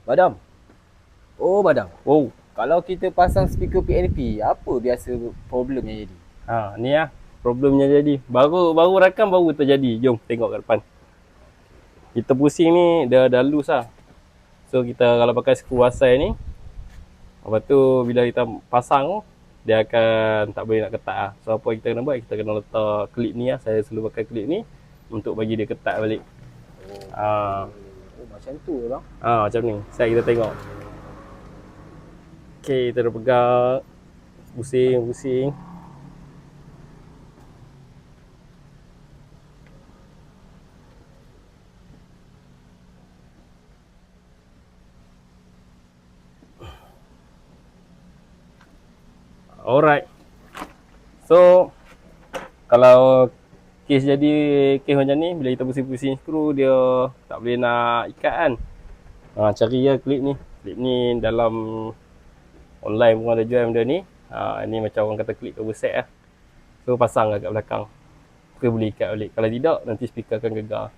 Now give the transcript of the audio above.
Badam. Oh, Badam. Wow. Kalau kita pasang speaker PNP, apa biasa problem yang jadi? Ni lah problemnya jadi. Baru rakam baru terjadi. Jom tengok kat depan. Kita pusing ni dah loose lah. So kita kalau pakai skru asai ni, lepas tu bila kita pasang tu, dia akan tak boleh nak ketat lah. So apa kita kena buat, kita kena letak klip ni lah. Saya selalu pakai klip ni untuk bagi dia ketat balik. Oh, oh macam tu bang. Macam ni. Saya kita tengok. Okay, kita dah pegang. Pusing. Alright. So kalau kes macam ni, bila kita pusing-pusing skru dia tak boleh nak ikat kan. Cari je klip ni. Klip ni dalam online pun ada jual benda ni. Ni macam orang kata klip cover set lah. So pasang kat belakang. Kita boleh ikat balik. Kalau tidak nanti speaker akan gegar.